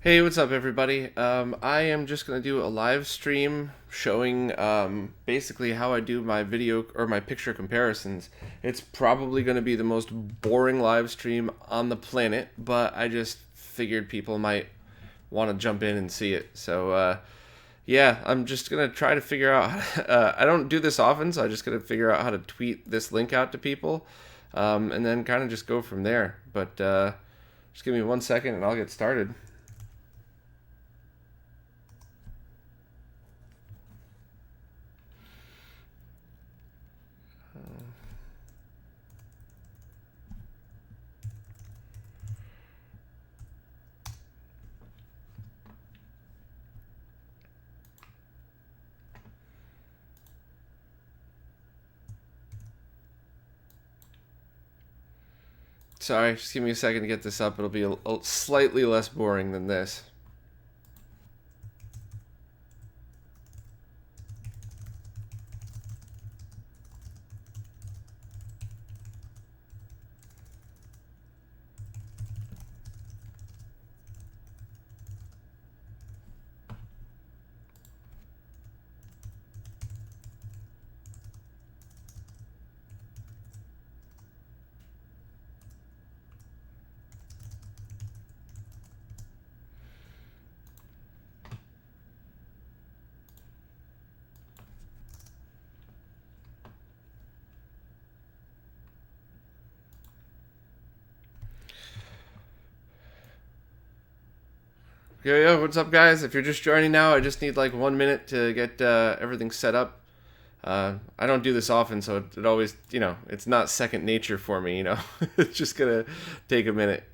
Hey, what's up, everybody? I am just going to do a live stream showing basically how I do my video or my picture comparisons. It's probably going to be the most boring live stream on the planet, but I just figured people might want to jump in and see it. So, yeah, I'm just going to try to figure out. I don't do this often, so I'm just going to figure out how to tweet this link out to people and then kind of just go from there. But just give me 1 second and I'll get started. Sorry, just give me a second to get this up. It'll be a slightly less boring than this. Yo, what's up, guys? If you're just joining now, I just need like 1 minute to get everything set up. I don't do this often, so it always, it's not second nature for me, It's just gonna take a minute.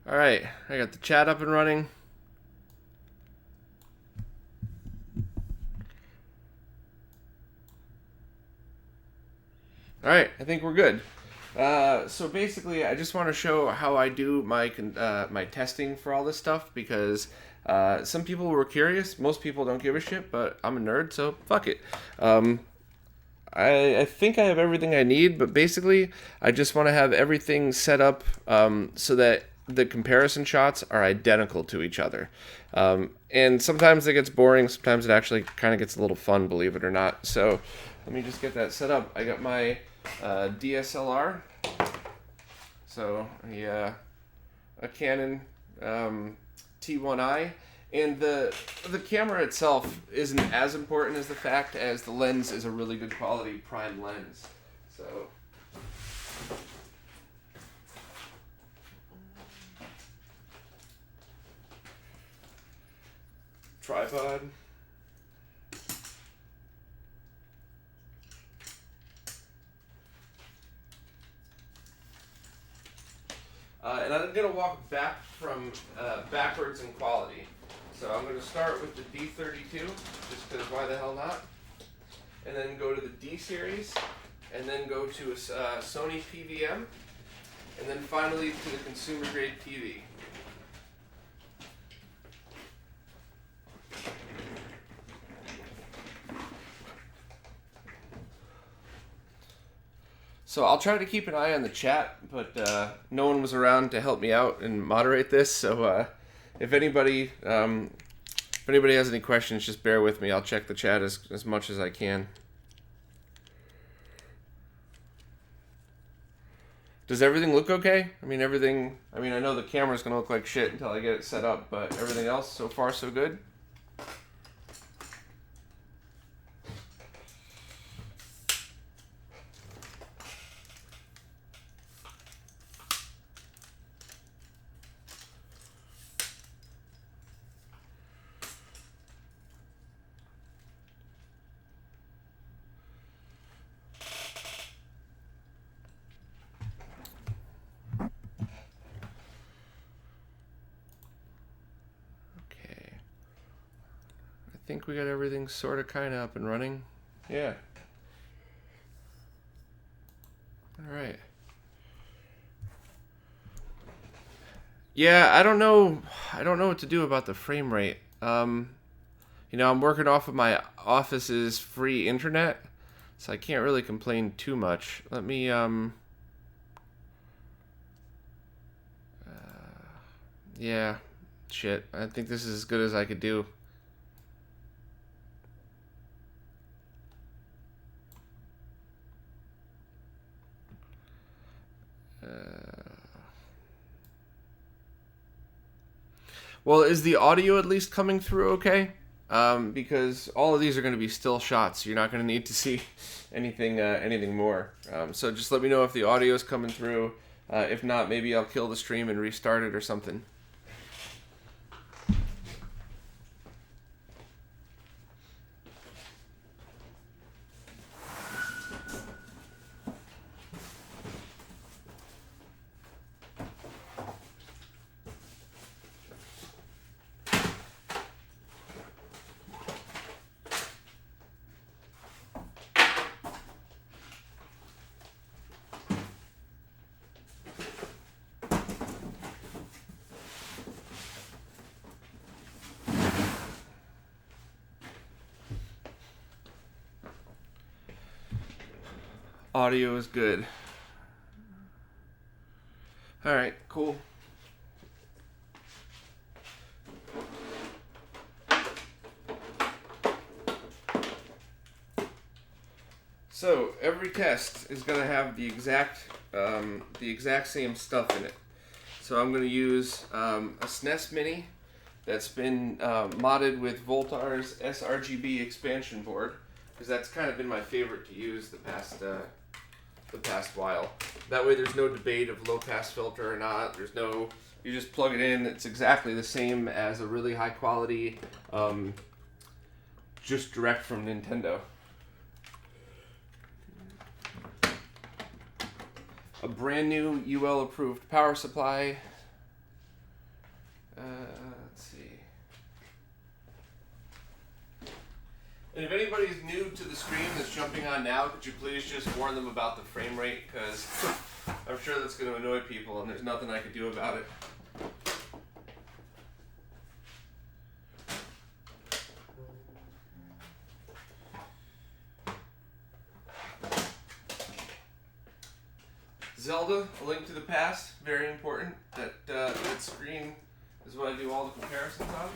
All right, I got the chat up and running. All right, I think we're good. So basically, I just want to show how I do my my testing for all this stuff because some people were curious. Most people don't give a shit, but I'm a nerd, so fuck it. I think I have everything I need, but basically, I just want to have everything set up so that the comparison shots are identical to each other. And sometimes it gets boring. Sometimes it actually kind of gets a little fun, believe it or not. So let me just get that set up. I got my DSLR. So a Canon T1i. And the camera itself isn't as important as the fact as the lens is a really good quality prime lens. So tripod. And I'm going to walk back from backwards in quality. So I'm going to start with the D32, just because why the hell not? And then go to the D series, and then go to a Sony PVM, and then finally to the consumer grade TV. So I'll try to keep an eye on the chat, but no one was around to help me out and moderate this. So if anybody has any questions, just bear with me. I'll check the chat as much as I can. Does everything look okay? I mean, I know the camera's going to look like shit until I get it set up, but everything else so far so good? think we got everything sort of kind of up and running. Yeah. All right. Yeah, I don't know what to do about the frame rate. You know, I'm working off of my office's free internet, so I can't really complain too much. Let me yeah, shit. I think this is as good as I could do. Well, is the audio at least coming through okay? Because all of these are going to be still shots. You're not going to need to see anything more. So just let me know if the audio is coming through. If not, maybe I'll kill the stream and restart it or something. Audio is good. All right, cool. So every test is going to have the exact same stuff in it. So I'm going to use a SNES Mini that's been modded with Voltar's sRGB expansion board, because that's kind of been my favorite to use the past while. That way there's no debate of low pass filter or not. You just plug it in. It's exactly the same as a really high quality, just direct from Nintendo. A brand new UL approved power supply. Let's see. And if anybody's new to the stream that's jumping on now, could you please just warn them about the frame rate? Because I'm sure that's going to annoy people and there's nothing I could do about it. Zelda, A Link to the Past, very important. That screen is what I do all the comparisons on.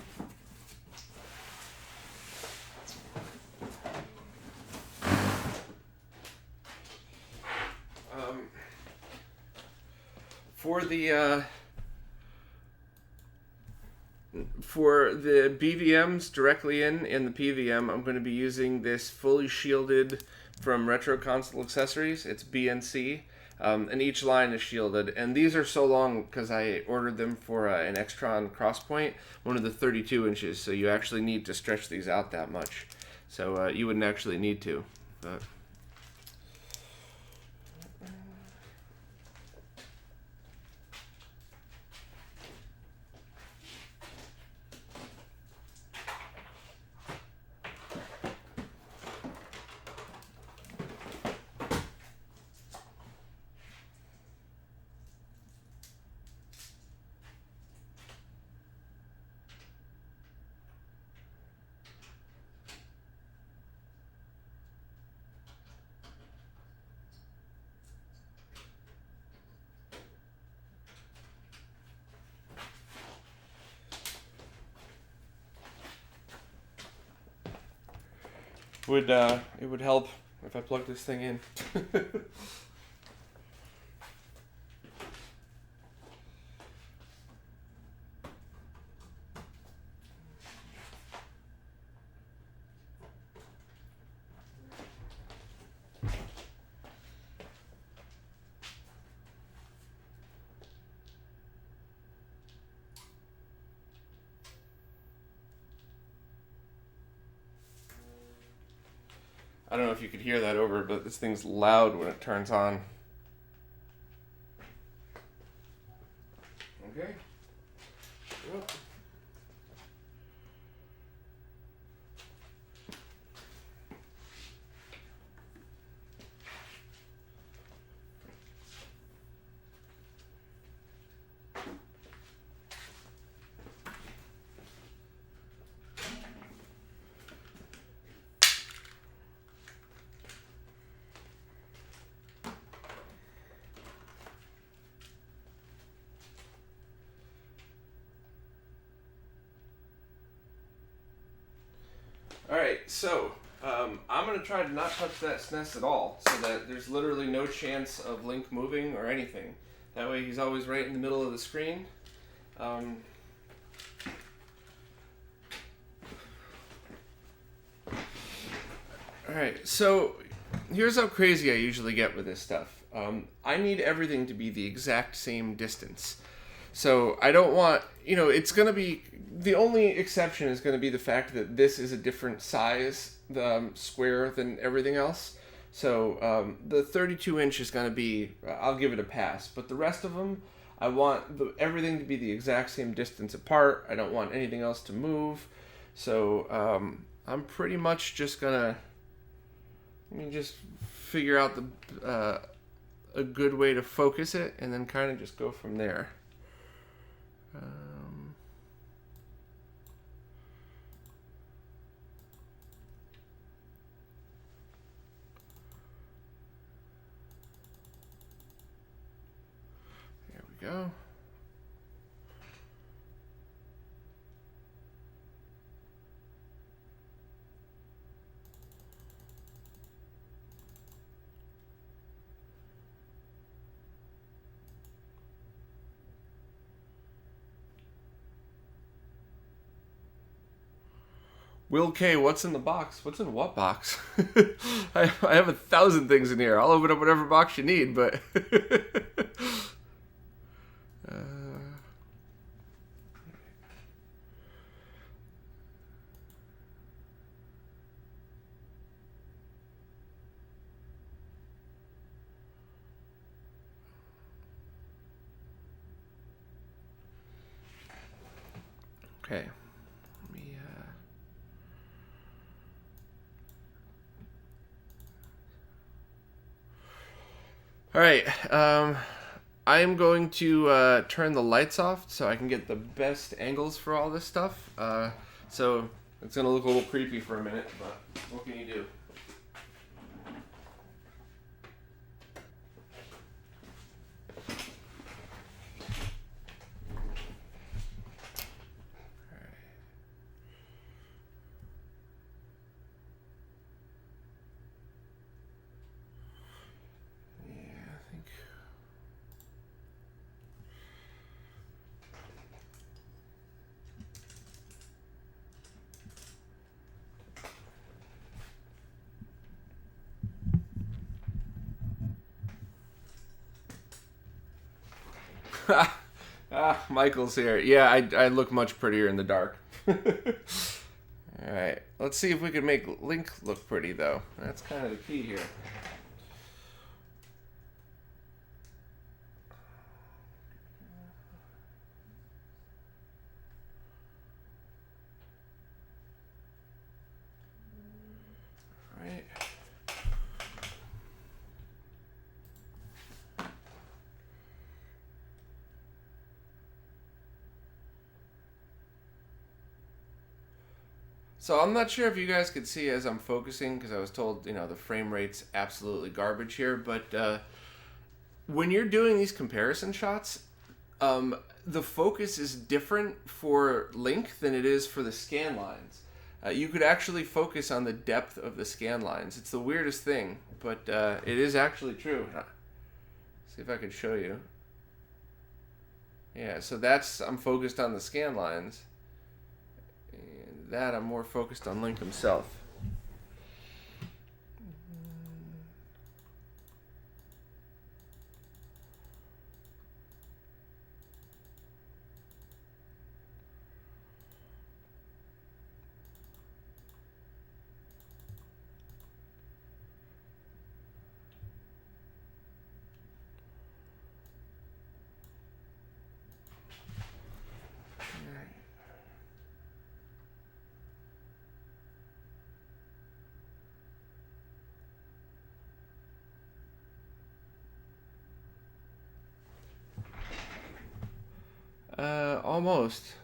For the BVMs directly in the PVM, I'm going to be using this fully shielded from Retro Console Accessories. It's BNC. And each line is shielded, and these are so long because I ordered them for an Extron Crosspoint, one of the 32 inches, so you actually need to stretch these out that much. So you wouldn't actually need to, but... It would help if I plug this thing in. I don't know if you could hear that over, but this thing's loud when it turns on. Okay. Yep. so I'm going to try to not touch that SNES at all, so that there's literally no chance of Link moving or anything. That way he's always right in the middle of the screen. Alright, so here's how crazy I usually get with this stuff. I need everything to be the exact same distance. So I don't want, it's going to be, the only exception is going to be the fact that this is a different size square than everything else. So the 32 inch is going to be, I'll give it a pass. But the rest of them, I want everything to be the exact same distance apart. I don't want anything else to move. So I'm pretty much just going to, let me just figure out a good way to focus it and then kind of just go from there. There we go. Will K, what's in the box? What's in what box? I have 1,000 things in here. I'll open up whatever box you need, but... Okay. All right, I'm going to turn the lights off so I can get the best angles for all this stuff. So it's going to look a little creepy for a minute, but what can you do? Michael's here. Yeah, I look much prettier in the dark. Alright, let's see if we can make Link look pretty, though. That's kind of the key here. Alright. So I'm not sure if you guys could see as I'm focusing, because I was told, the frame rate's absolutely garbage here, but when you're doing these comparison shots, the focus is different for Link than it is for the scan lines. You could actually focus on the depth of the scan lines. It's the weirdest thing, but it is actually true. See if I could show you. Yeah, so I'm focused on the scan lines. That I'm more focused on Link himself. Almost.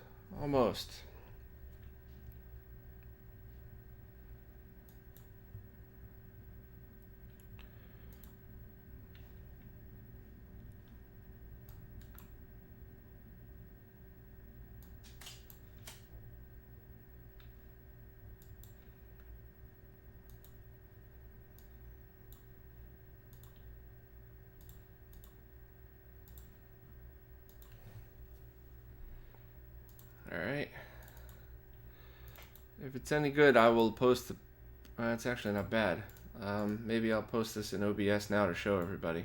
Alright. If it's any good, I will post the... it's actually not bad. Maybe I'll post this in OBS now to show everybody.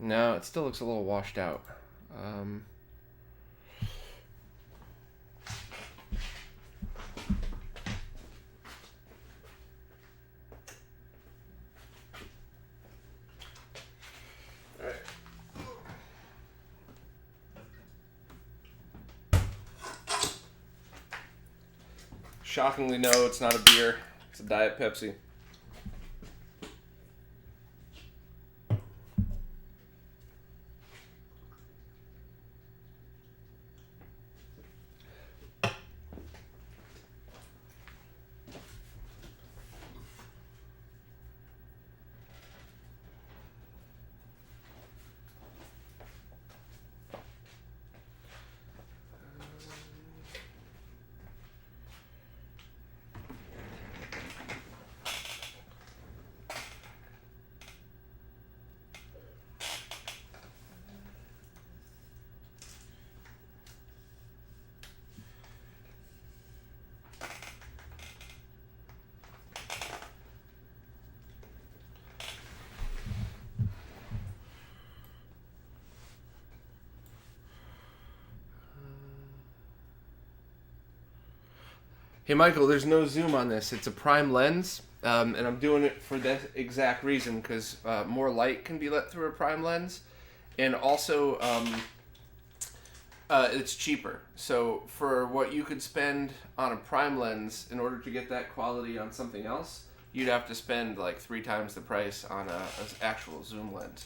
No, it still looks a little washed out. Shockingly, no, it's not a beer. It's a Diet Pepsi. Hey Michael, there's no zoom on this. It's a prime lens, and I'm doing it for that exact reason, because more light can be let through a prime lens, and also it's cheaper. So for what you could spend on a prime lens in order to get that quality on something else, you'd have to spend like 3 times the price on an actual zoom lens.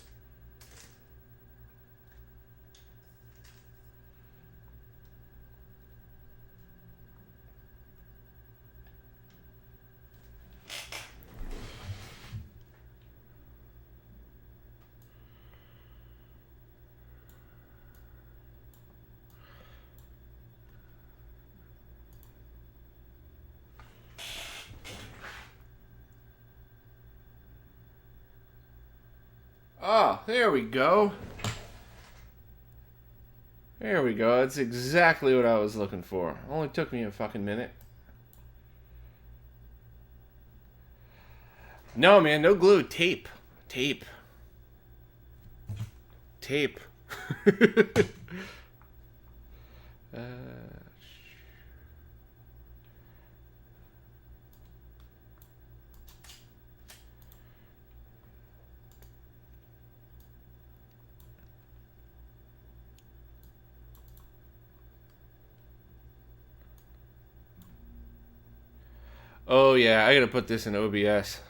Ah, there we go. There we go. That's exactly what I was looking for. Only took me a fucking minute. No, man, no glue. Tape. Tape. Tape. Oh, yeah, I gotta put this in OBS.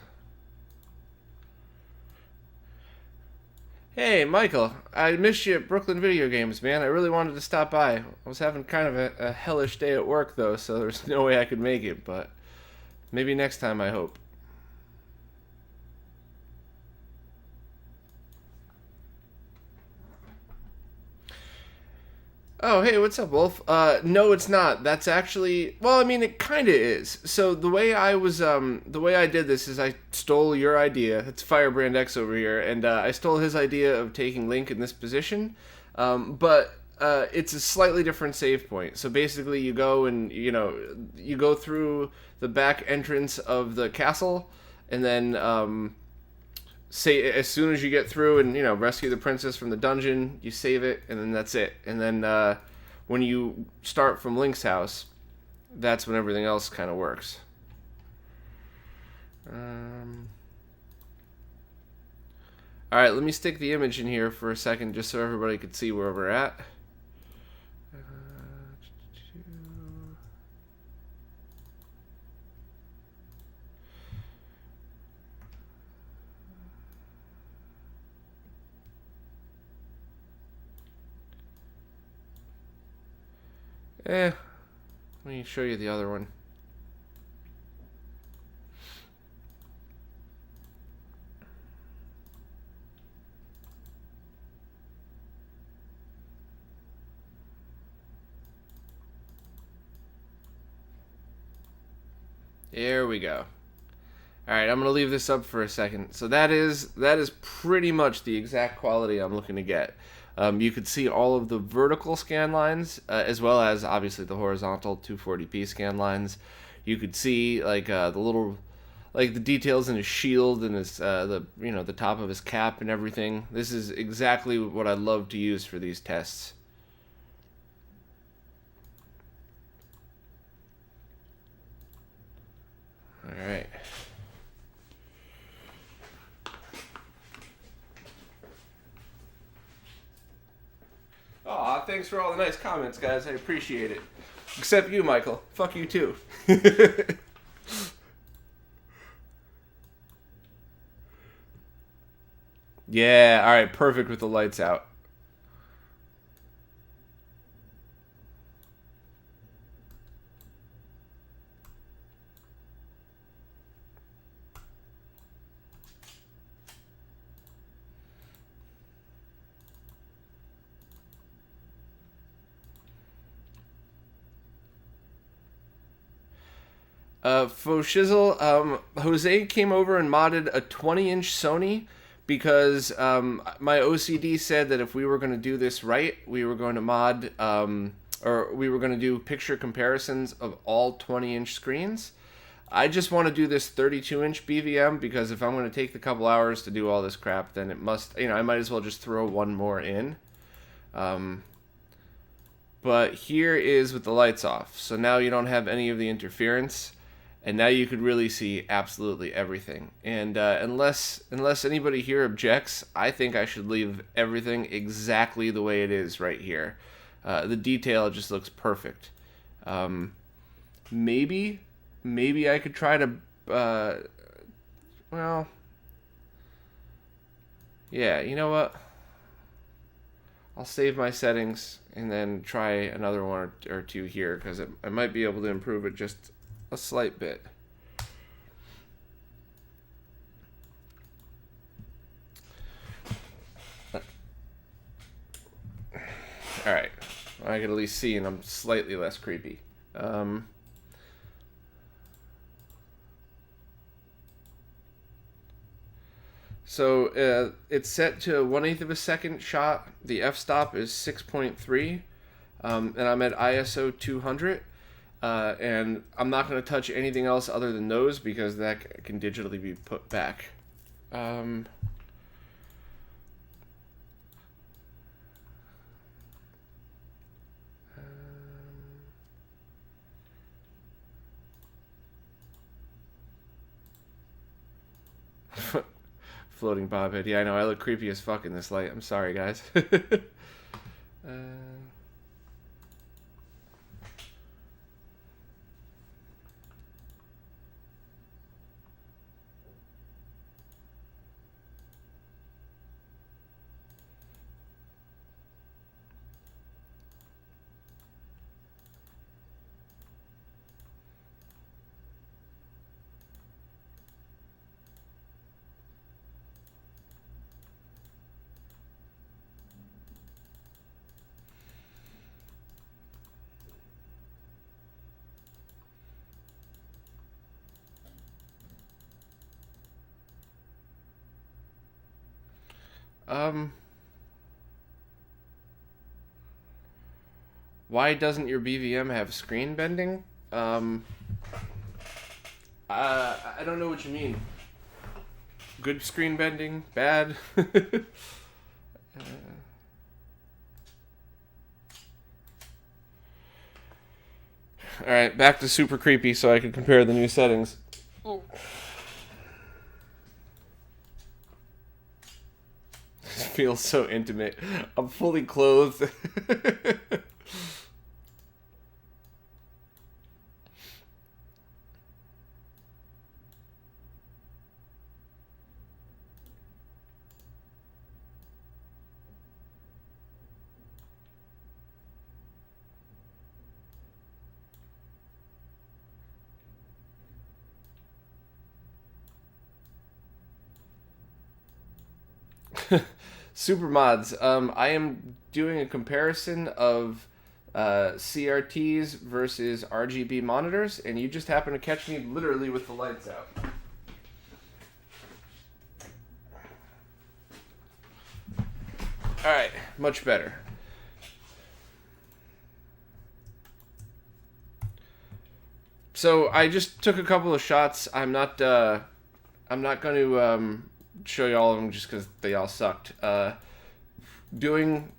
Hey, Michael, I missed you at Brooklyn Video Games, man. I really wanted to stop by. I was having kind of a hellish day at work, though, so there's no way I could make it, but maybe next time, I hope. Oh, hey, what's up, Wolf? No, it's not. That's actually, well, I mean, it kind of is. So the way the way I did this is I stole your idea. It's Firebrand X over here, and I stole his idea of taking Link in this position. But it's a slightly different save point. So basically, you go and you go through the back entrance of the castle, and then say as soon as you get through and rescue the princess from the dungeon, you save it, and then that's it. And then when you start from Link's house, that's when everything else kind of works. All right, let me stick the image in here for a second just so everybody can see where we're at. Let me show you the other one. There we go. All right, I'm gonna leave this up for a second. So that is pretty much the exact quality I'm looking to get. You could see all of the vertical scan lines, as well as obviously the horizontal 240p scan lines. You could see like the little, like the details in his shield and his the top of his cap and everything. This is exactly what I love to use for these tests. All right. Aw, thanks for all the nice comments, guys. I appreciate it. Except you, Michael. Fuck you, too. Yeah, alright, perfect with the lights out. Faux shizzle, Jose came over and modded a 20-inch Sony because my OCD said that if we were going to do this right, we were going to mod, or we were going to do picture comparisons of all 20-inch screens. I just want to do this 32-inch BVM because if I'm going to take the couple hours to do all this crap, then it must, I might as well just throw one more in. But here is with the lights off. So now you don't have any of the interference. And now you could really see absolutely everything. And unless anybody here objects, I think I should leave everything exactly the way it is right here. The detail just looks perfect. Maybe I could try to, well, yeah, you know what? I'll save my settings and then try another one or two here because I might be able to improve it just a slight bit. Alright, I can at least see and I'm slightly less creepy. So it's set to 1/8 of a second shot. The f-stop is 6.3, and I'm at ISO 200. And I'm not going to touch anything else other than those because that can digitally be put back. Floating bobhead. Yeah, I know. I look creepy as fuck in this light. I'm sorry, guys. Why doesn't your BVM have screen bending? I don't know what you mean. Good screen bending? Bad? Alright, back to super creepy so I can compare the new settings. This feels so intimate. I'm fully clothed. Super mods. I am doing a comparison of CRTs versus RGB monitors, and you just happen to catch me literally with the lights out. Alright, much better. So I just took a couple of shots. I'm not going to show you all of them just because they all sucked. Doing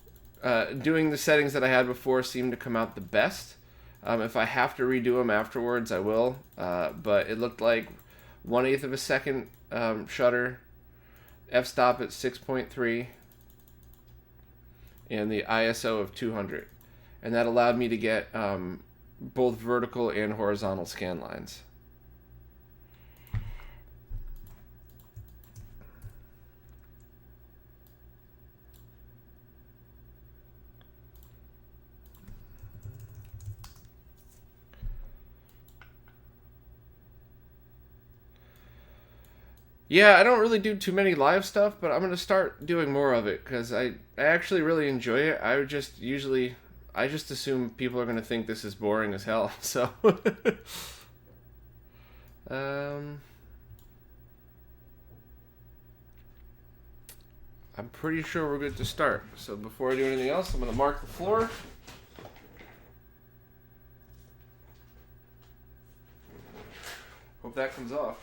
the settings that I had before seemed to come out the best. If I have to redo them afterwards, I will. But it looked like 1/8 of a second shutter, f-stop at 6.3, and the ISO of 200. And that allowed me to get both vertical and horizontal scan lines. Yeah, I don't really do too many live stuff, but I'm going to start doing more of it because I actually really enjoy it. I just assume people are going to think this is boring as hell. So, I'm pretty sure we're good to start. So before I do anything else, I'm going to mark the floor. Hope that comes off.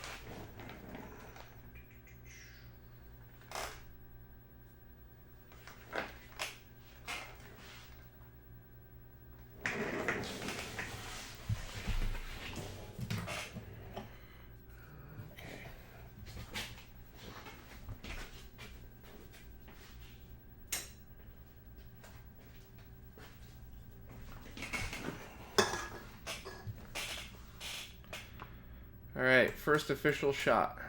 All right, first official shot.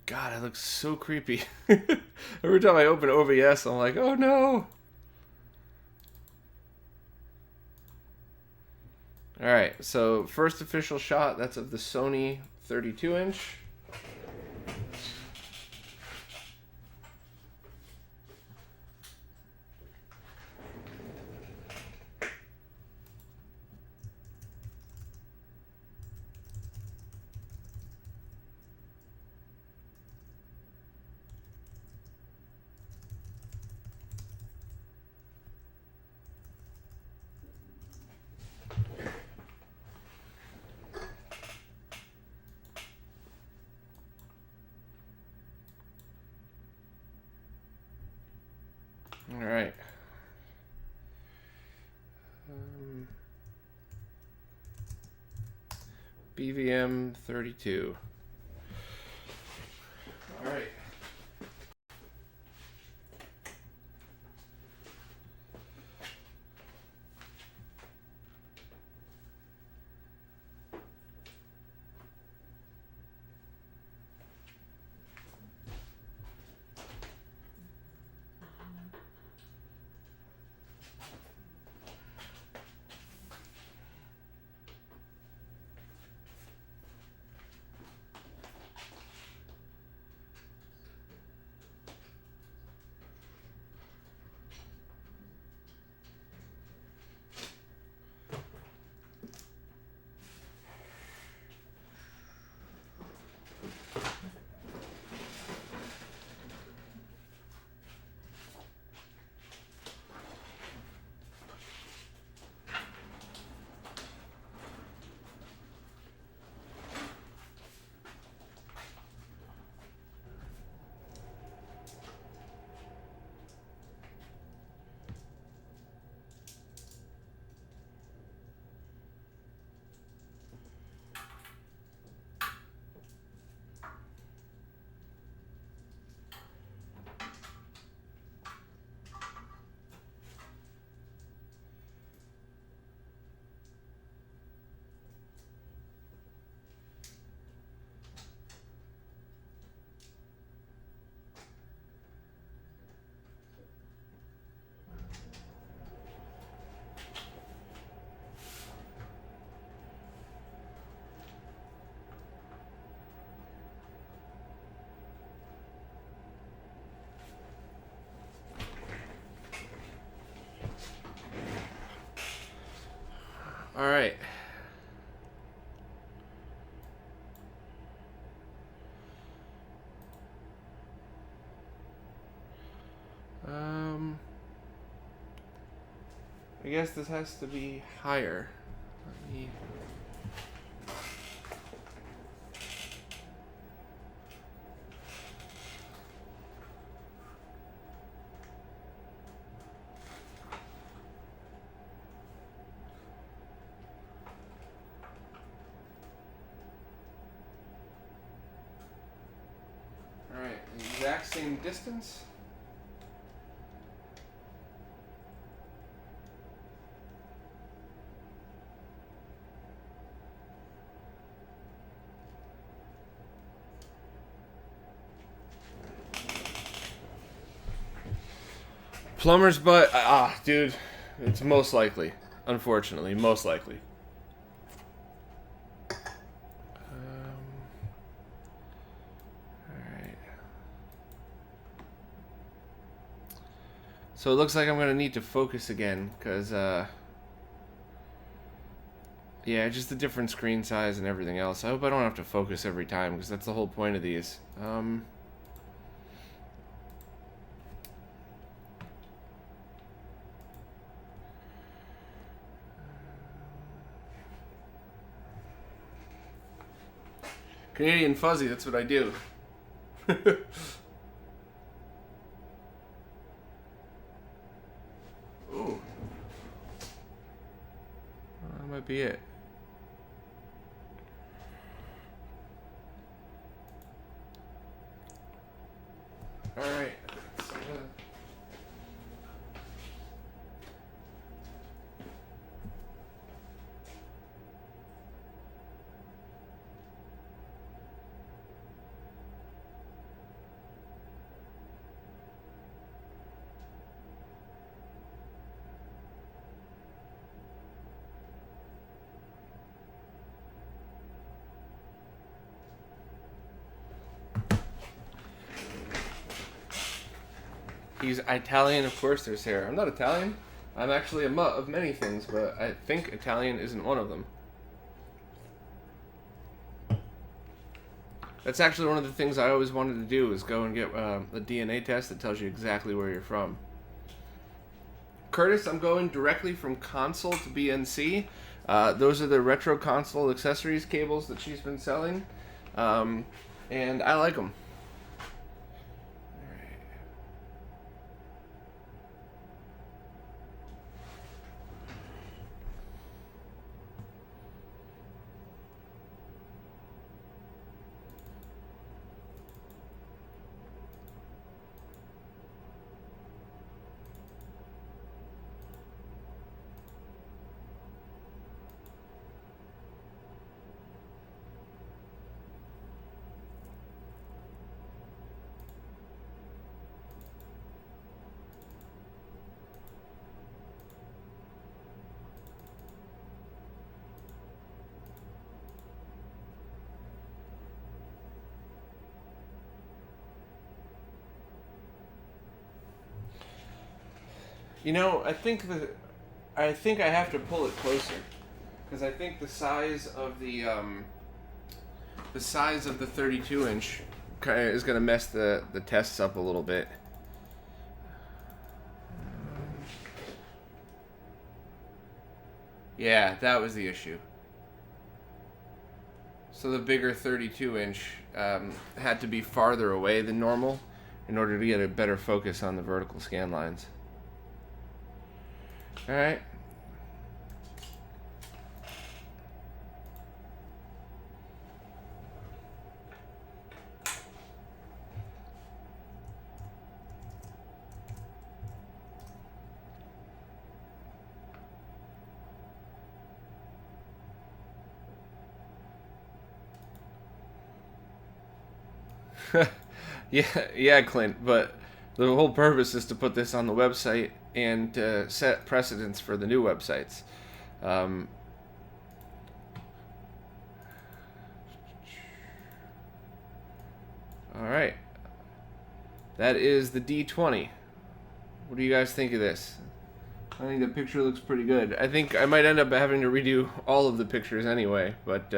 God, it looks so creepy. Every time I open OBS, I'm like, oh no. Alright, so first official shot, that's of the Sony 32-inch. All right. BVM 32. All right. All right. I guess this has to be higher. Let me... Alright, exact same distance. Plumber's butt. Dude, it's most likely. Unfortunately, most likely. Alright. So it looks like I'm going to need to focus again, because, yeah, just the different screen size and everything else. I hope I don't have to focus every time, because that's the whole point of these. Canadian Fuzzy, that's what I do. Ooh. That might be it. Alright. He's Italian, of course there's hair. I'm not Italian. I'm actually a mutt of many things, but I think Italian isn't one of them. That's actually one of the things I always wanted to do, is go and get a DNA test that tells you exactly where you're from. Curtis, I'm going directly from console to BNC. Those are the retro console accessories cables that she's been selling, and I like them. You know, I think I have to pull it closer, because I think the size of the 32-inch is going to mess the tests up a little bit. Yeah, that was the issue. So the bigger 32-inch had to be farther away than normal in order to get a better focus on the vertical scan lines. All right. Yeah, Clint, but the whole purpose is to put this on the website and to set precedents for the new websites. All right. That is the D20. What do you guys think of this? I think the picture looks pretty good. I think I might end up having to redo all of the pictures anyway, but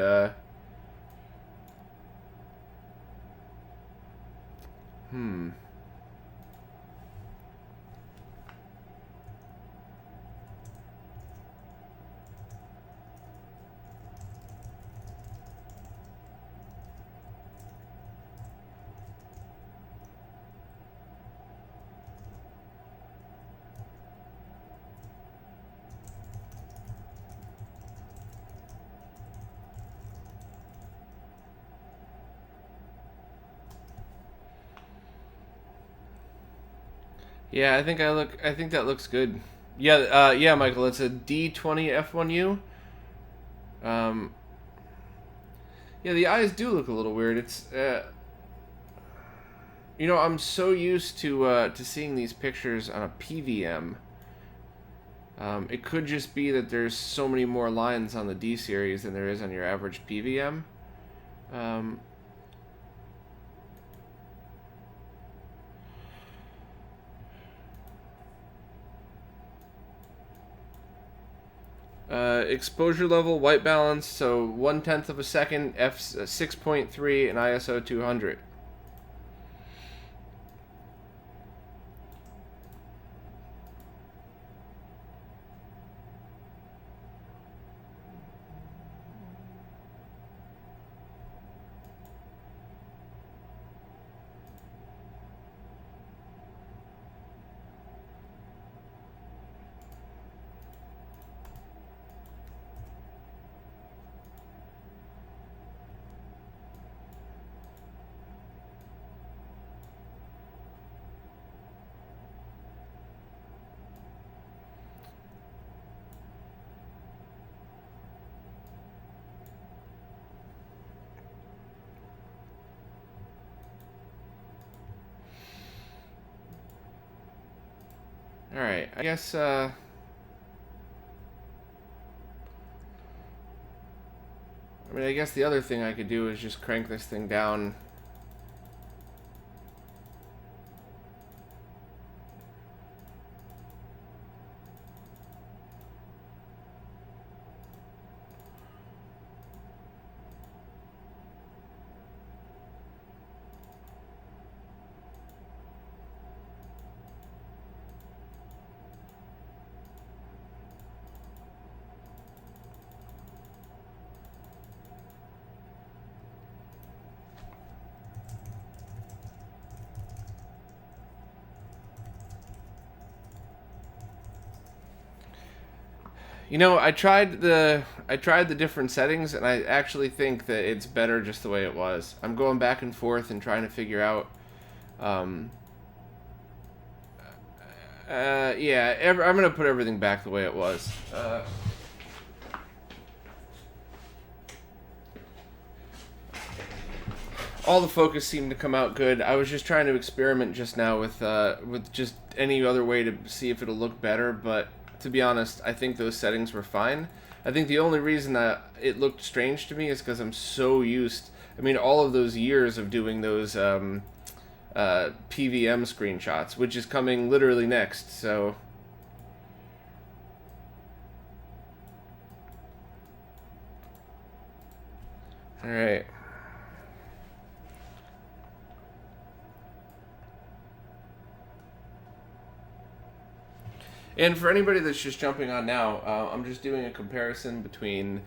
yeah, I think that looks good. Yeah, yeah, Michael, it's a D20 F1U. Um, yeah, the eyes do look a little weird. It's you know, I'm so used to seeing these pictures on a PVM. It could just be that there's so many more lines on the D series than there is on your average PVM. Exposure level, white balance, so 1/10 of a second, f 6.3, and ISO 200. Alright, I guess, I mean, I guess the other thing I could do is just crank this thing down. You know, I tried the different settings, and I actually think that it's better just the way it was. I'm going back and forth and trying to figure out. Yeah, I'm gonna put everything back the way it was. All the focus seemed to come out good. I was just trying to experiment just now with just any other way to see if it'll look better, but to be honest, I think those settings were fine. I think the only reason that it looked strange to me is because I'm so used. I mean, all of those years of doing those PVM screenshots, which is coming literally next. So, all right. And for anybody that's just jumping on now, I'm just doing a comparison between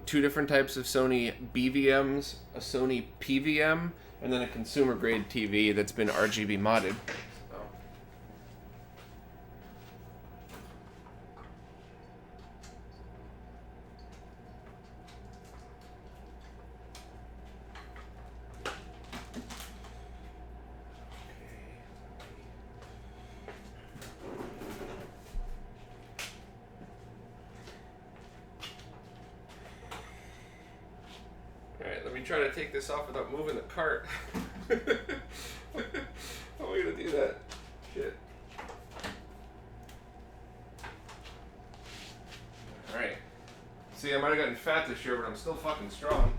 two different types of Sony BVMs, a Sony PVM, and then a consumer grade TV that's been RGB modded. Alright, let me try to take this off without moving the cart. How am I gonna do that? Shit. Alright. See, I might have gotten fat this year, but I'm still fucking strong.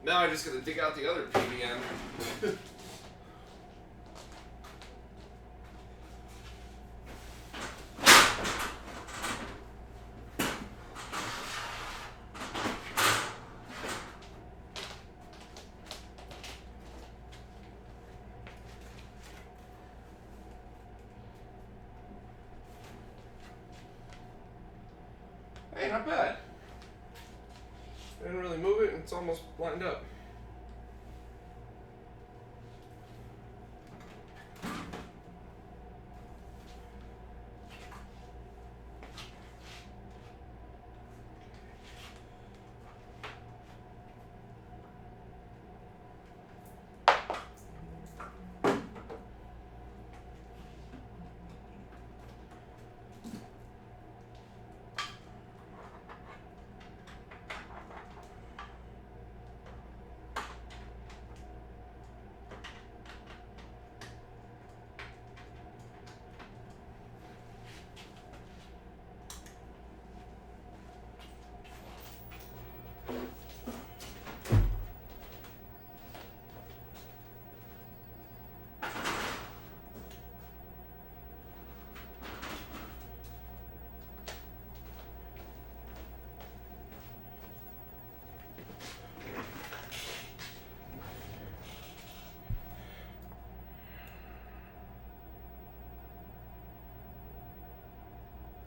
Now I just gotta dig out the other PVM. Hey, not bad. I didn't really move it, and it's almost lined up.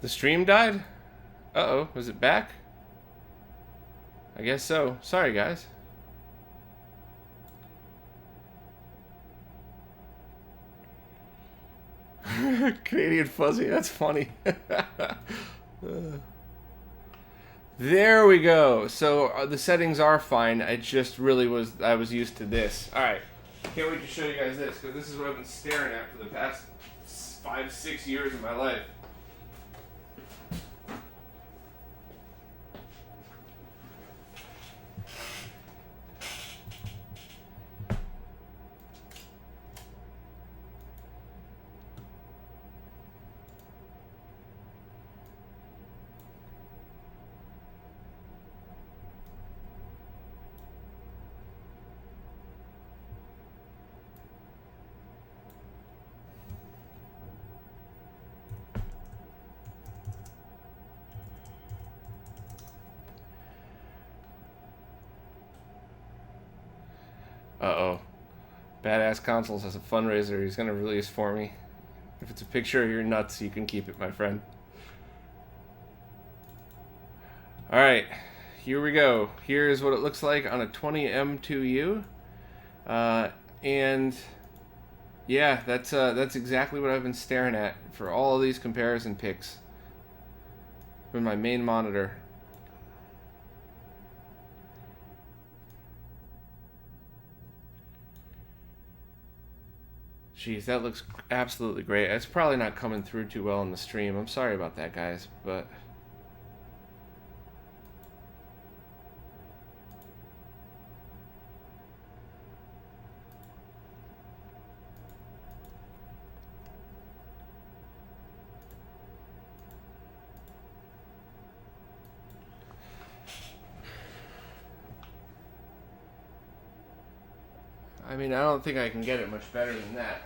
The stream died? Uh-oh, was it back? I guess so. Sorry, guys. Canadian Fuzzy, that's funny. There we go. So the settings are fine. I just really I was used to this. Alright, can't wait to show you guys this, because this is what I've been staring at for the past 5-6 years of my life. Uh-oh. Badass Consoles has a fundraiser he's gonna release for me. If it's a picture of your nuts, you can keep it, my friend. Alright, here we go. Here's what it looks like on a 20M2U. And yeah, that's exactly what I've been staring at for all of these comparison pics with my main monitor. Jeez, that looks absolutely great. It's probably not coming through too well in the stream. I'm sorry about that, guys, but I mean, I don't think I can get it much better than that.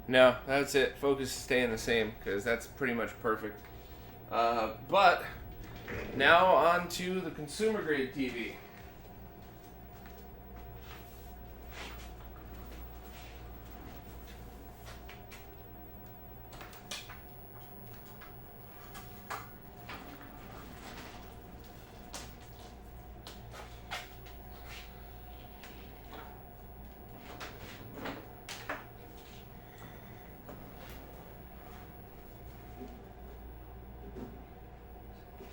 No, that's it. Focus is staying the same, because that's pretty much perfect. But now on to the consumer grade TV.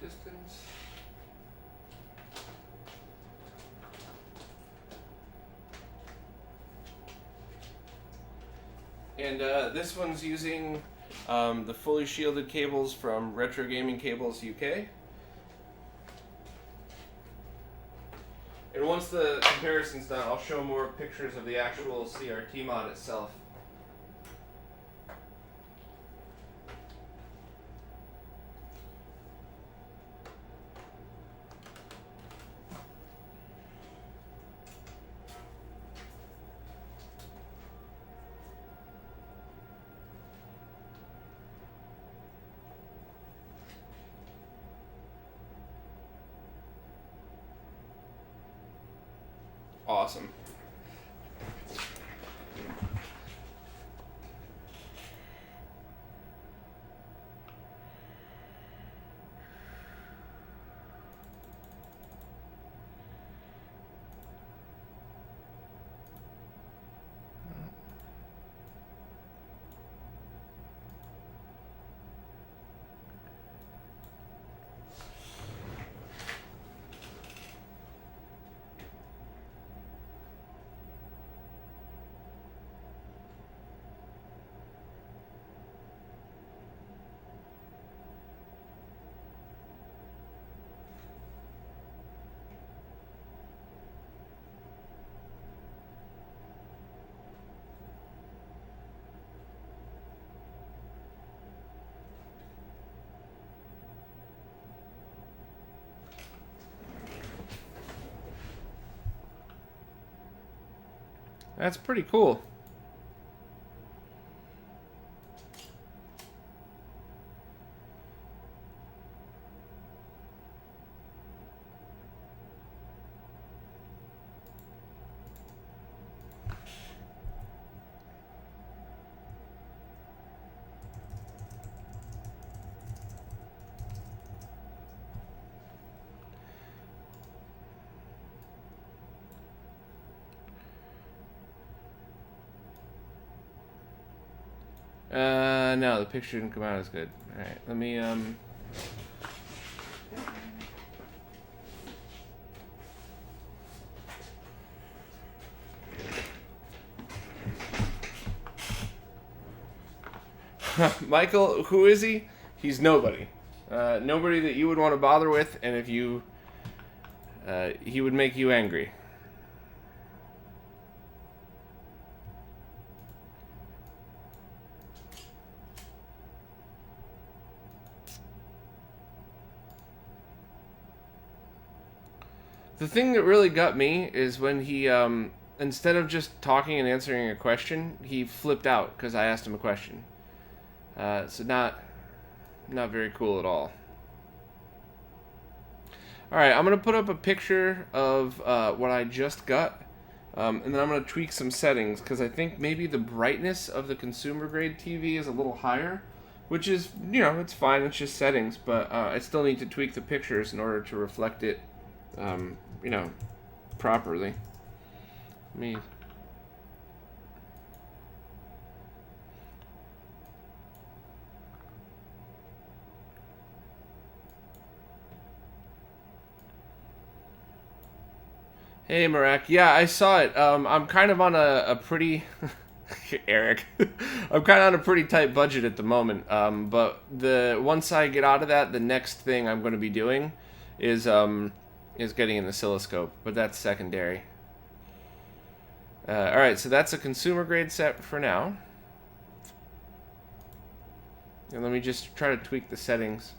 Distance. And this one's using the fully shielded cables from Retro Gaming Cables UK. once the comparison's done, I'll show more pictures of the actual CRT mod itself. Awesome. That's pretty cool. No, the picture didn't come out as good. Alright, let me, Michael, who is he? He's nobody. Nobody that you would want to bother with, and if you, he would make you angry. The thing that really got me is when he, instead of just talking and answering a question, he flipped out because I asked him a question. So not very cool at all. Alright, I'm going to put up a picture of what I just got, and then I'm going to tweak some settings because I think maybe the brightness of the consumer grade TV is a little higher, which is, you know, it's fine, it's just settings, but I still need to tweak the pictures in order to reflect it, you know, properly. Let me... Hey, Marak. Yeah, I saw it. I'm kind of on a pretty... Eric. I'm kind of on a pretty tight budget at the moment. But once I get out of that, the next thing I'm going to be doing is getting an oscilloscope. But that's secondary. Alright, so that's a consumer grade set for now. And let me just try to tweak the settings.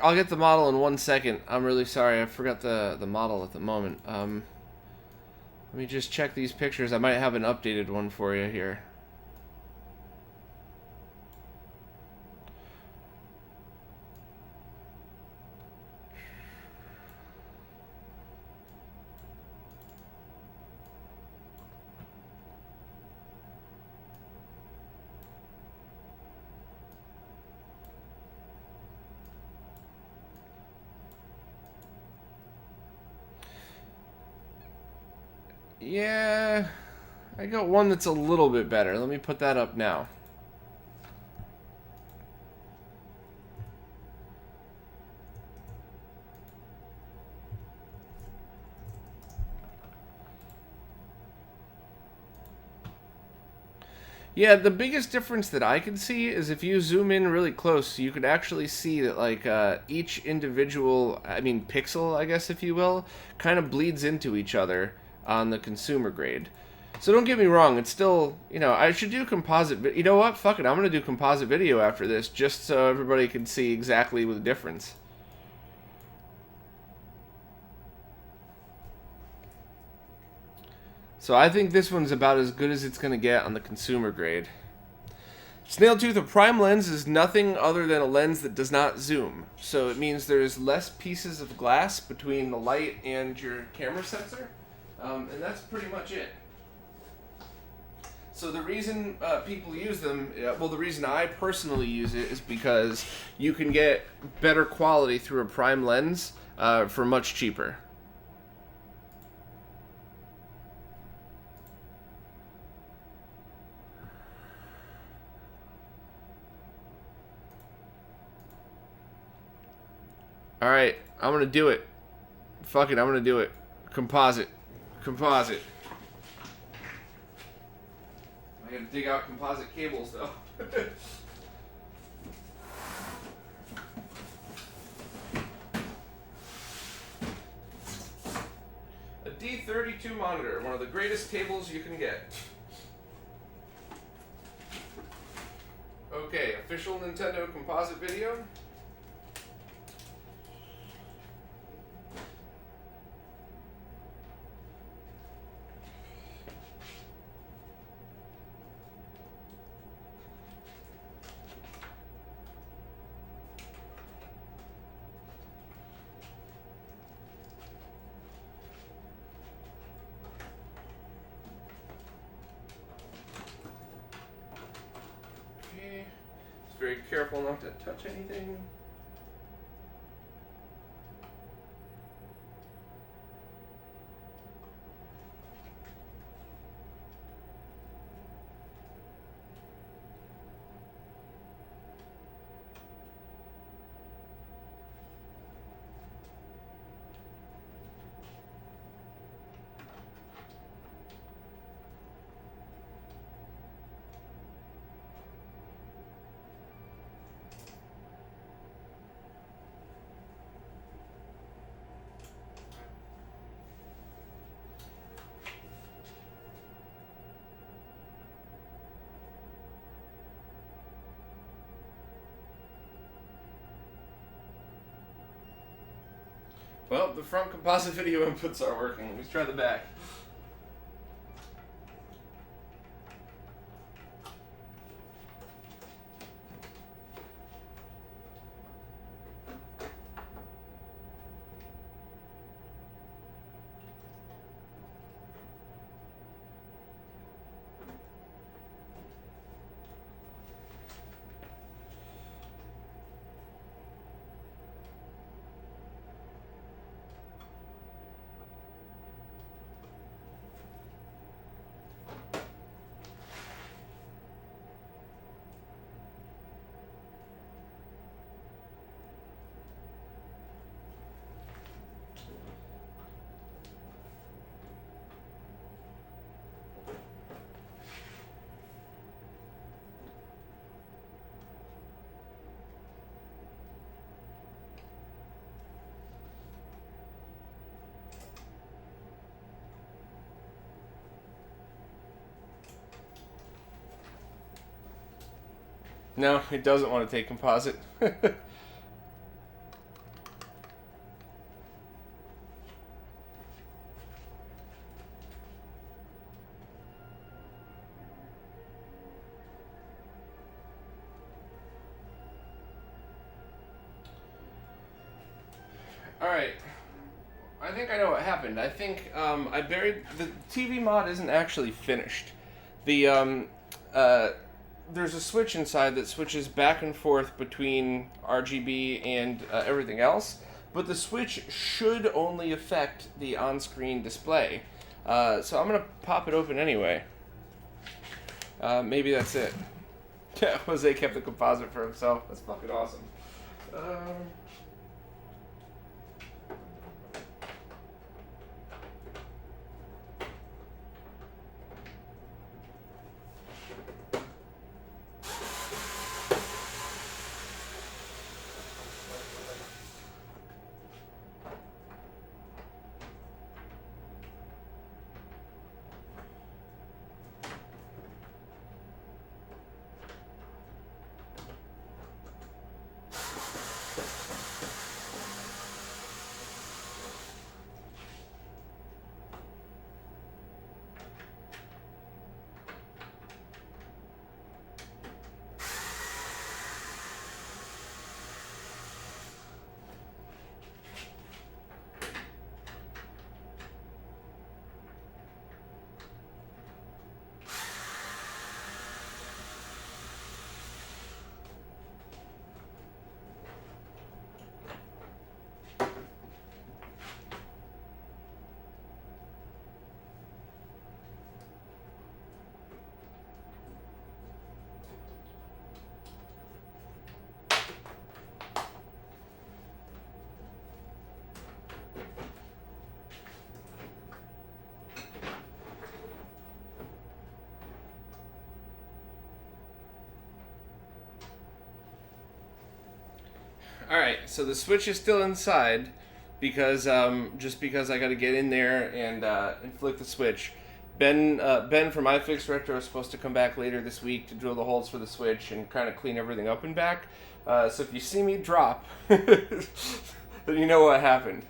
I'll get the model in 1 second. I'm really sorry. I forgot the model at the moment. Let me just check these pictures. I might have an updated one for you here. Yeah, I got one that's a little bit better. Let me put that up now. Yeah, the biggest difference that I can see is if you zoom in really close, you could actually see that like each individual, pixel, I guess if you will, kind of bleeds into each other on the consumer grade. So don't get me wrong, it's still, I should do composite, you know what, fuck it, I'm going to do composite video after this, just so everybody can see exactly the difference. So I think this one's about as good as it's going to get on the consumer grade. Snailtooth, a prime lens is nothing other than a lens that does not zoom. So it means there's less pieces of glass between the light and your camera sensor. And that's pretty much it. So the reason people use them, well, the reason I personally use it is because you can get better quality through a prime lens for much cheaper. Alright, I'm gonna do it. Fuck it, I'm gonna do it. Composite. Composite. I gotta dig out composite cables though. A D32 monitor, one of the greatest cables you can get. Okay, official Nintendo composite video. Very careful not to touch anything. Well, the front composite video inputs are working. Let's try the back. No, it doesn't want to take composite. Alright. I think I know what happened. I think I buried... The TV mod isn't actually finished. The there's a switch inside that switches back and forth between RGB and everything else, but the switch should only affect the on-screen display. So I'm gonna pop it open anyway. Maybe that's it. Yeah, Jose kept the composite for himself. That's fucking awesome. Alright, so the switch is still inside because just because I got to get in there and flick the switch. Ben from iFix Retro is supposed to come back later this week to drill the holes for the switch and kind of clean everything up and back. So if you see me drop, then you know what happened.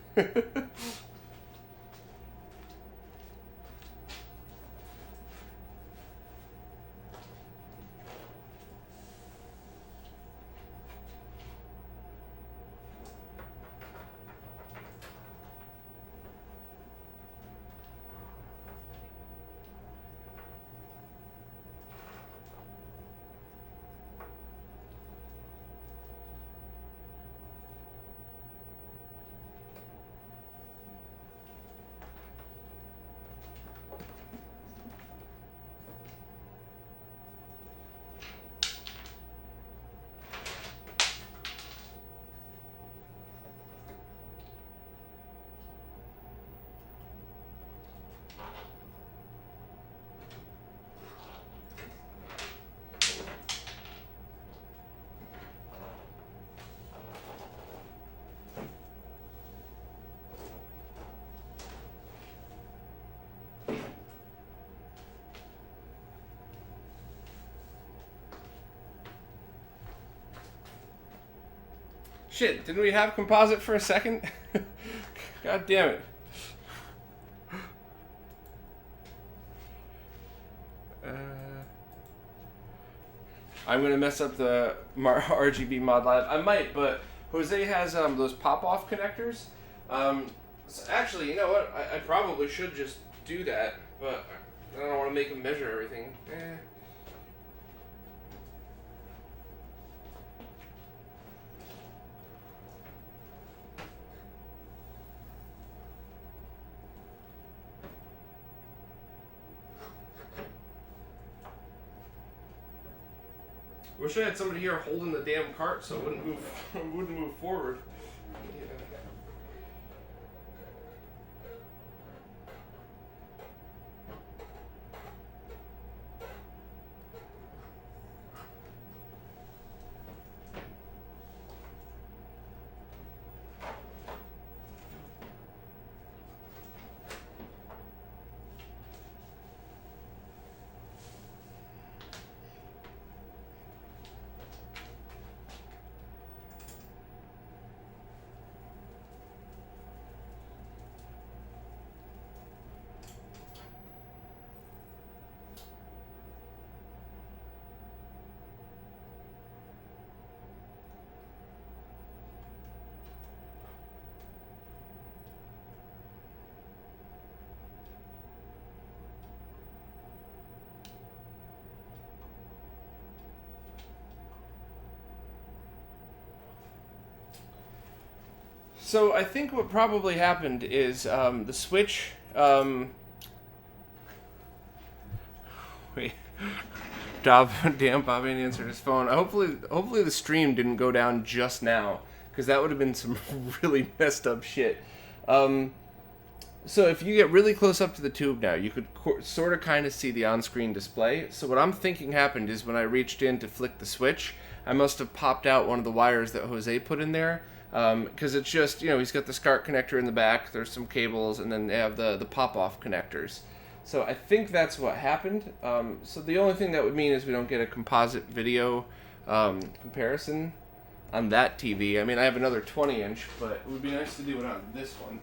Shit, didn't we have composite for a second? God damn it. I'm gonna mess up the RGB mod live. I might, but Jose has those pop-off connectors. So actually, you know what? I probably should just do that, but I don't want to make him measure everything. Wish I had somebody here holding the damn cart so it wouldn't move forward. Yeah. So I think what probably happened is the switch Wait. Damn, Bobby didn't answer his phone. Hopefully the stream didn't go down just now, because that would have been some really messed up shit. So if you get really close up to the tube now, you could sort of kind of see the on-screen display. So what I'm thinking happened is when I reached in to flick the switch, I must have popped out one of the wires that Jose put in there. Because it's just, he's got the SCART connector in the back, there's some cables, and then they have the pop-off connectors. So I think that's what happened. So the only thing that would mean is we don't get a composite video comparison on that TV. I mean, I have another 20-inch, but it would be nice to do it on this one.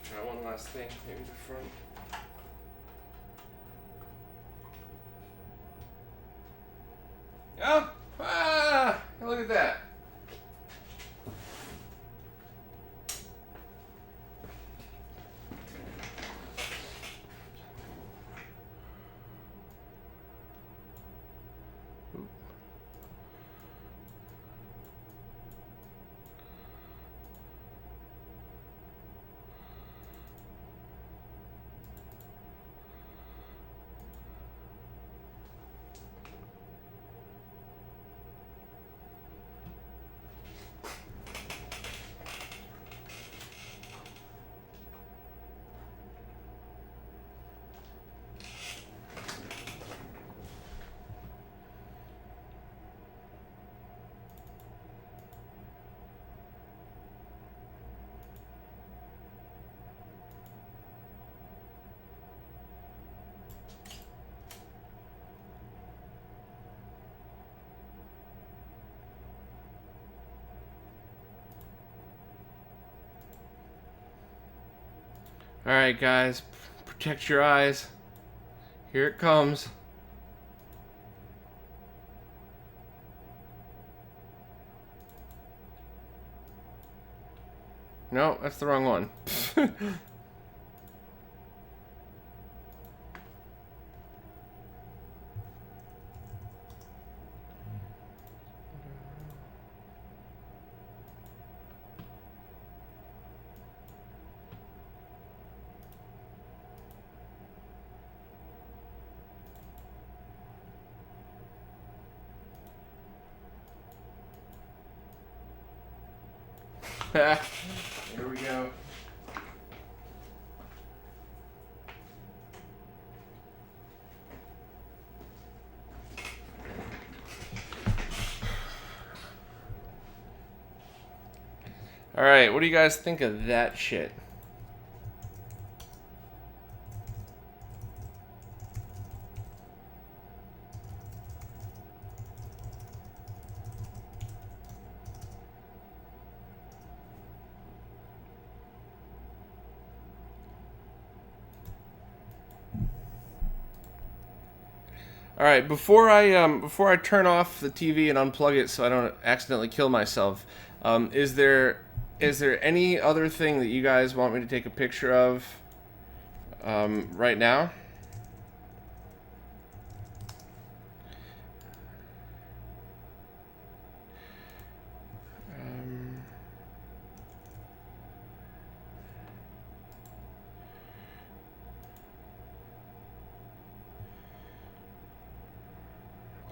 Try one last thing, maybe the front. Oh! Look at that. Alright guys, protect your eyes. Here it comes. No, that's the wrong one. Here we go. Alright, what do you guys think of that shit? All right, before I turn off the TV and unplug it so I don't accidentally kill myself, is there any other thing that you guys want me to take a picture of right now?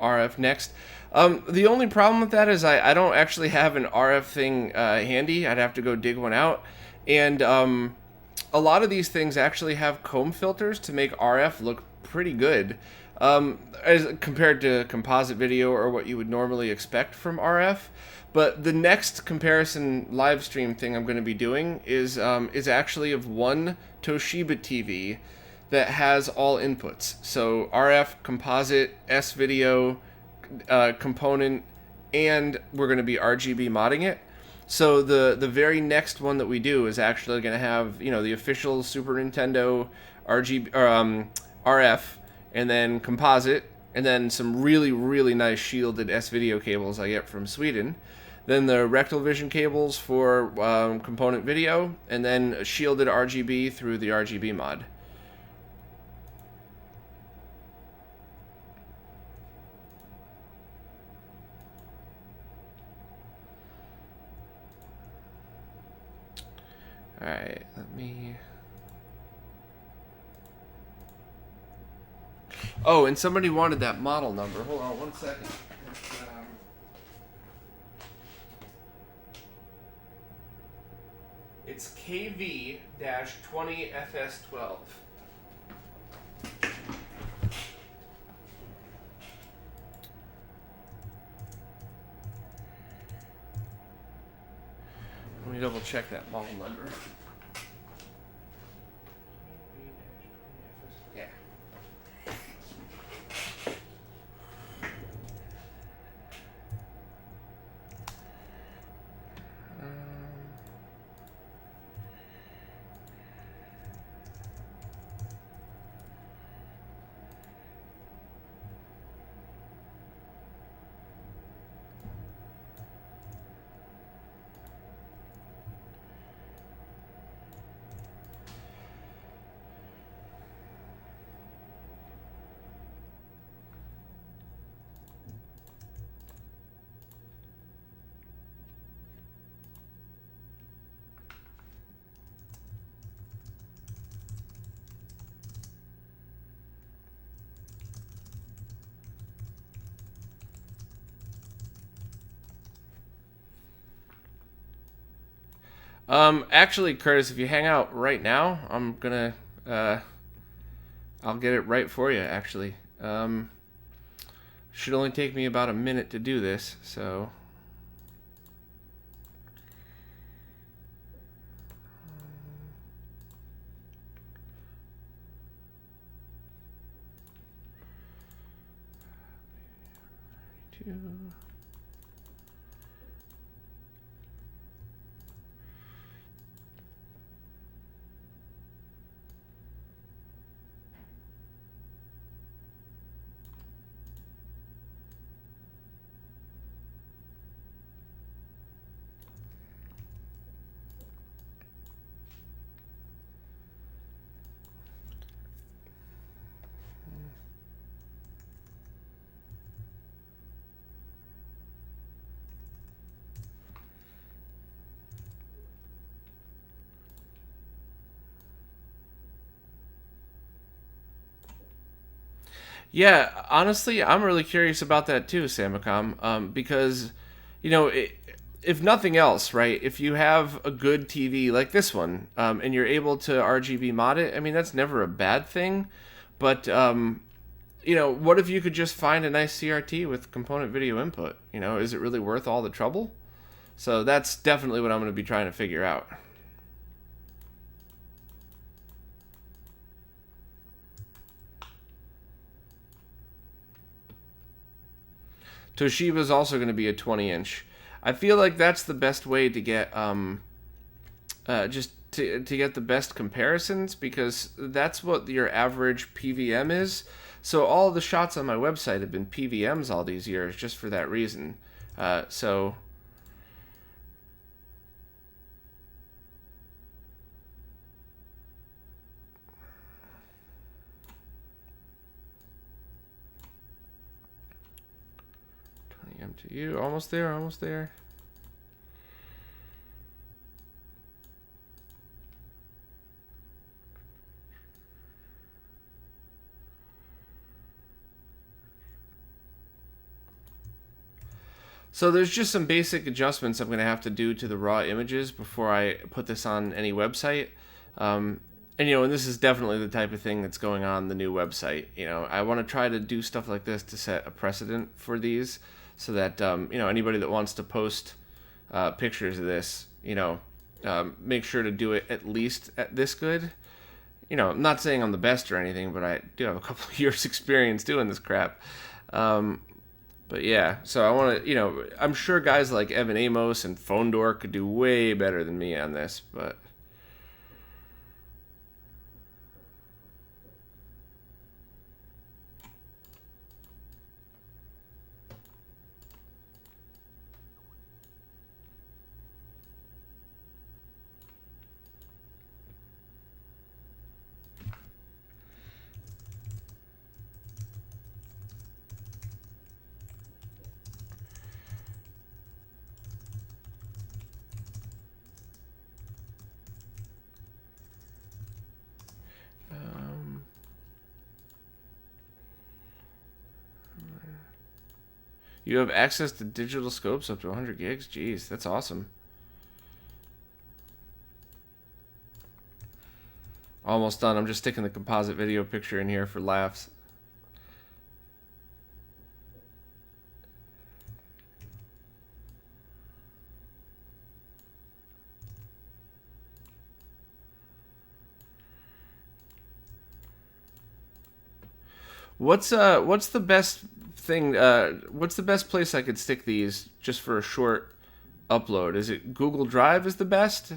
RF next. The only problem with that is I don't actually have an RF thing handy. I'd have to go dig one out. And a lot of these things actually have comb filters to make RF look pretty good as compared to composite video or what you would normally expect from RF. But the next comparison live stream thing I'm going to be doing is actually of one Toshiba TV that has all inputs. So RF, composite, S-video, component, and we're going to be RGB modding it. So the very next one that we do is actually going to have, you know, the official Super Nintendo RGB or RF, and then composite, and then some really nice shielded S-video cables I get from Sweden. Then the rectal vision cables for component video, and then shielded RGB through the RGB mod. Alright, let me... Oh, and somebody wanted that model number. Hold on one second. It's KV-20FS12. Let me double check that model number. Yeah. Actually, Curtis, if you hang out right now, I'm gonna, I'll get it right for you, actually. Should only take me about a minute to do this, so... Yeah, honestly, I'm really curious about that too, Samacom, because, you know, if nothing else, right, if you have a good TV like this one, and you're able to RGB mod it, I mean, that's never a bad thing, but, you know, what if you could just find a nice CRT with component video input? You know, is it really worth all the trouble? So that's definitely what I'm going to be trying to figure out. Toshiba's also going to be a 20-inch. I feel like that's the best way to get just to get the best comparisons, because that's what your average PVM is. So all the shots on my website have been PVMs all these years just for that reason. So... MTU, almost there, almost there. So there's just some basic adjustments I'm going to have to do to the raw images before I put this on any website. And, you know, and this is definitely the type of thing that's going on the new website. You know, I want to try to do stuff like this to set a precedent for these, so that, you know, anybody that wants to post pictures of this, you know, make sure to do it at least at this good. You know, I'm not saying I'm the but I do have a couple of years experience doing this crap. But But yeah, so I want to, you know, I'm sure guys like Evan Amos and Phone Door could do way better than me on this, but you have access to digital scopes up to 100 gigs. Jeez, that's awesome. Almost done. I'm just sticking the composite video picture in here for laughs. What's the best thing? What's the best place I could stick these just for a short upload? Is it Google Drive is the best?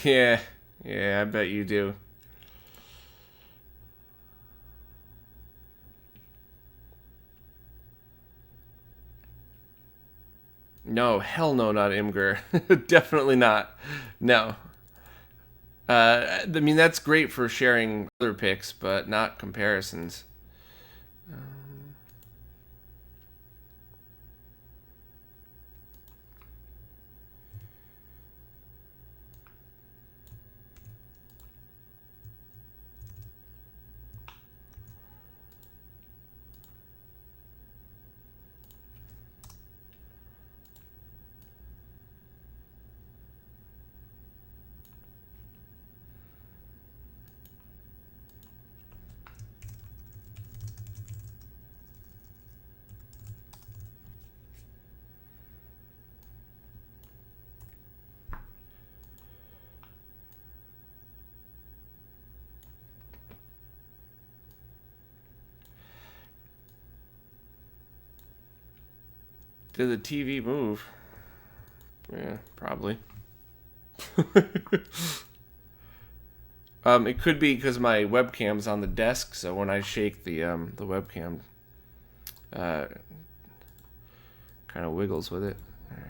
Yeah, yeah, I bet you do. No, hell no, not Imgur. Definitely not. No. I mean, that's great for sharing other pics, but not comparisons. Did the TV move? Yeah, probably. It could be because my webcam's on the desk, so when I shake the webcam, uh, kind of wiggles with it. All right.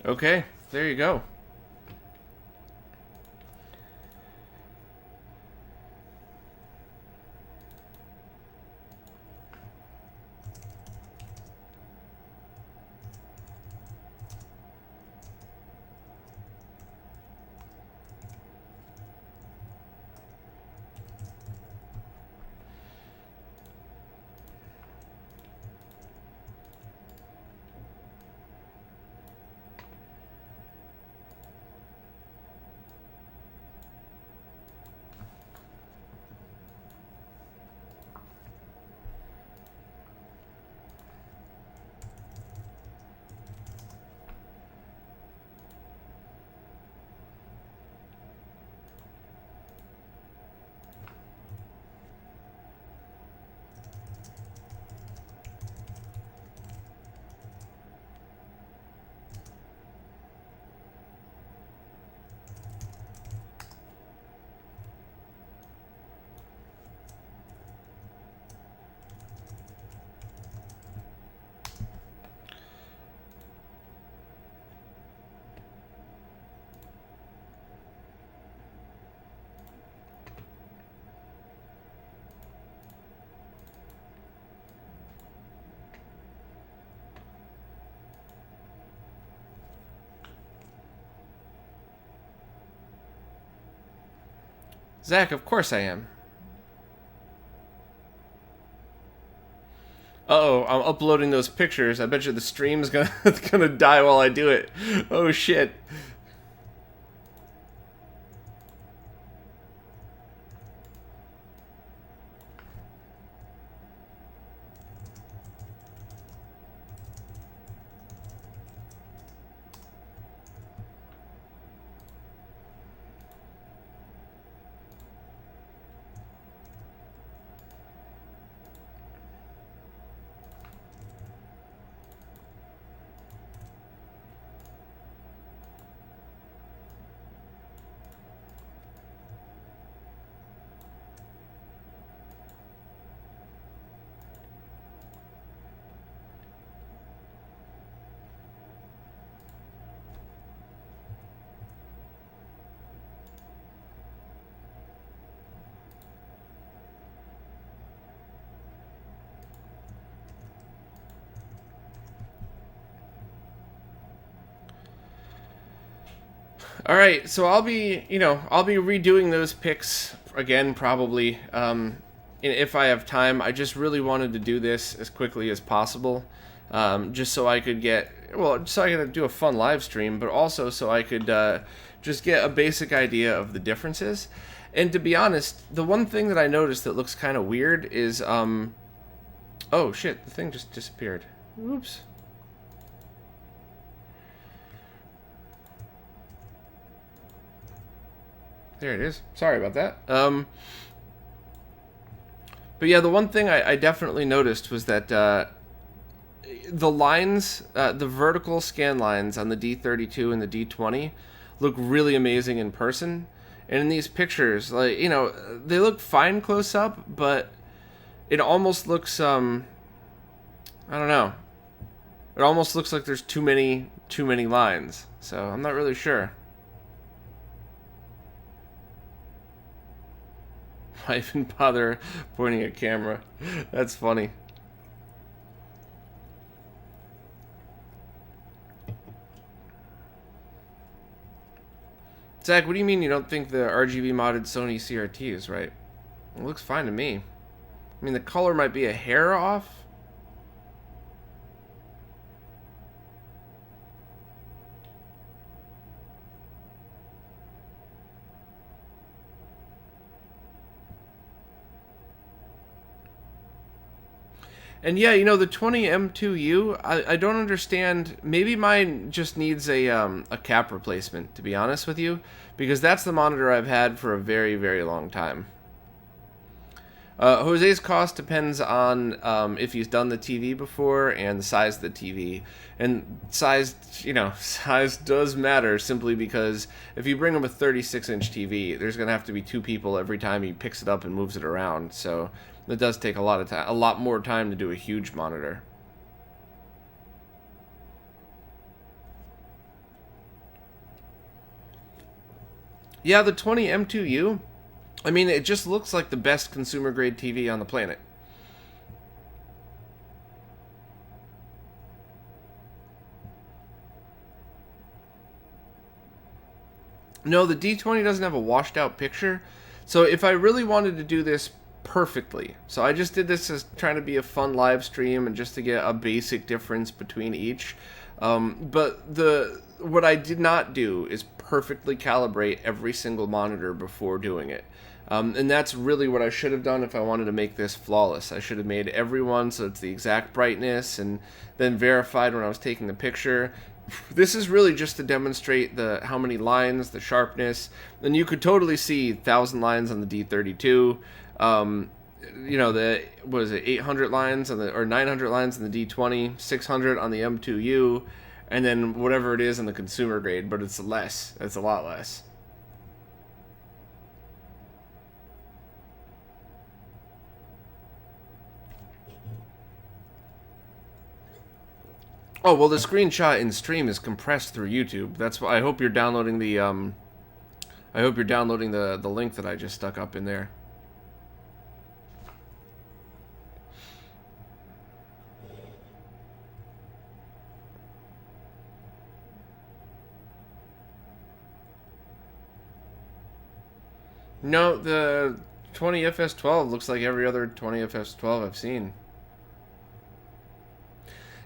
Okay, there you go. Zach, of course I am. Uh-oh, I'm uploading those pictures. I bet you the stream's gonna die while I do it. Oh shit. All right, so I'll be redoing those pics again probably if I have time. I just really wanted to do this as quickly as possible, just so I could so I could do a fun live stream, but also so I could just get a basic idea of the differences. And to be honest, the one thing that I noticed that looks kind of weird is oh shit, the thing just disappeared. Oops. There it is. Sorry about that. But yeah, the one thing I definitely noticed was that the lines, the vertical scan lines on the D32 and the D20 look really amazing in person. And in these pictures, like, they look fine close up, but it almost looks, I don't know. It almost looks like there's too many lines. So I'm not really sure. Why even bother pointing a camera? That's funny. Zach, what do you mean you don't think the RGB-modded Sony CRT is right? It looks fine to me. I mean, the color might be a hair off. And yeah, the 20M2U, I don't understand. Maybe mine just needs a cap replacement, to be honest with you, because that's the monitor I've had for a very, very long time. Jose's cost depends on if he's done the TV before and the size of the TV. And size, size does matter simply because if you bring him a 36-inch TV, there's going to have to be two people every time he picks it up and moves it around. So it does take a lot of time, a lot more time to do a huge monitor. Yeah, the 20M2U, I mean, it just looks like the best consumer grade TV on the planet. No, the D20 doesn't have a washed out picture. So if I really wanted to do this perfectly, so I just did this as trying to be a fun live stream and just to get a basic difference between each. But what I did not do is perfectly calibrate every single monitor before doing it. And that's really what I should have done if I wanted to make this flawless. I should have made every one so it's the exact brightness and then verified when I was taking the picture. This is really just to demonstrate how many lines, the sharpness, and you could totally see 1,000 lines on the D32. What is it, 800 lines or 900 lines on the D20, 600 on the M2U, and then whatever it is in the consumer grade, but it's less. It's a lot less. Oh, well, the screenshot in stream is compressed through YouTube. That's why I hope you're downloading the the link that I just stuck up in there. No, the 20FS12 looks like every other 20FS12 I've seen.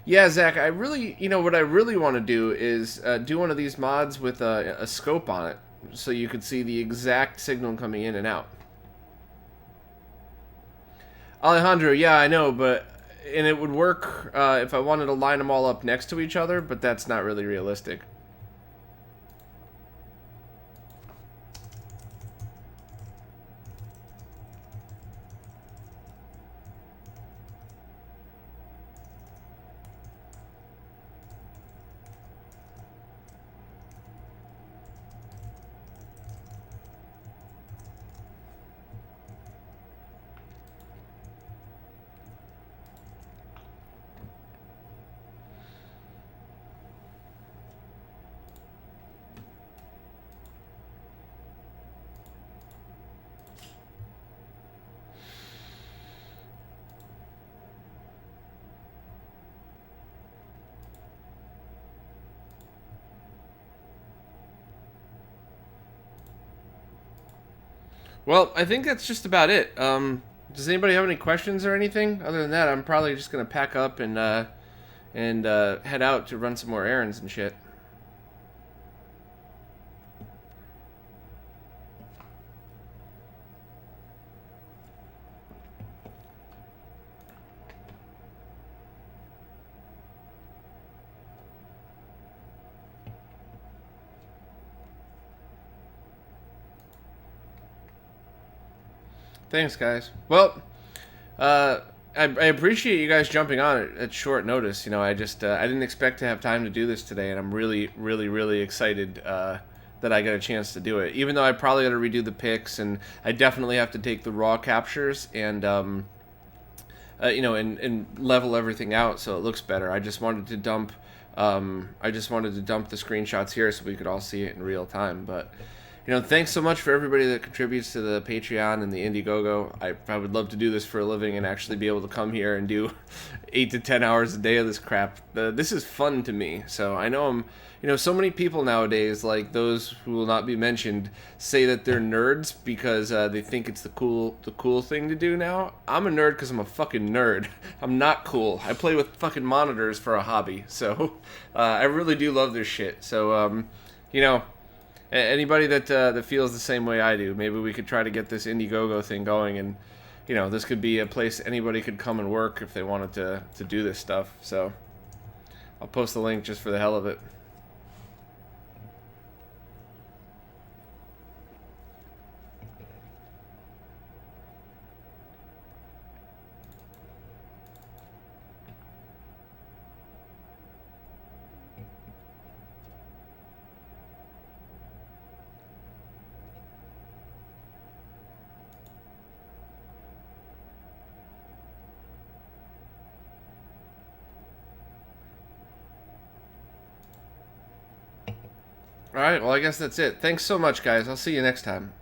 Yeah, Zach, I really, what I really want to do is do one of these mods with a scope on it, so you could see the exact signal coming in and out. Alejandro, yeah, I know, and it would work if I wanted to line them all up next to each other, but that's not really realistic. Well, I think that's just about it. Does anybody have any questions or anything? Other than that, I'm probably just gonna pack up and head out to run some more errands and shit. Thanks, guys. Well, I appreciate you guys jumping on it at short notice. I just I didn't expect to have time to do this today, and I'm really, really, really excited that I got a chance to do it. Even though I probably got to redo the pics, and I definitely have to take the raw captures and and level everything out so it looks better. I just wanted to dump the screenshots here so we could all see it in real time, but. Thanks so much for everybody that contributes to the Patreon and the Indiegogo. I would love to do this for a living and actually be able to come here and do 8 to 10 hours a day of this crap. This is fun to me. So I know so many people nowadays, like those who will not be mentioned, say that they're nerds because they think it's the cool thing to do now. I'm a nerd because I'm a fucking nerd. I'm not cool. I play with fucking monitors for a hobby. So I really do love this shit. So, anybody that feels the same way I do, maybe we could try to get this Indiegogo thing going, and this could be a place anybody could come and work if they wanted to do this stuff. So I'll post the link just for the hell of it. All right, well, I guess that's it. Thanks so much, guys. I'll see you next time.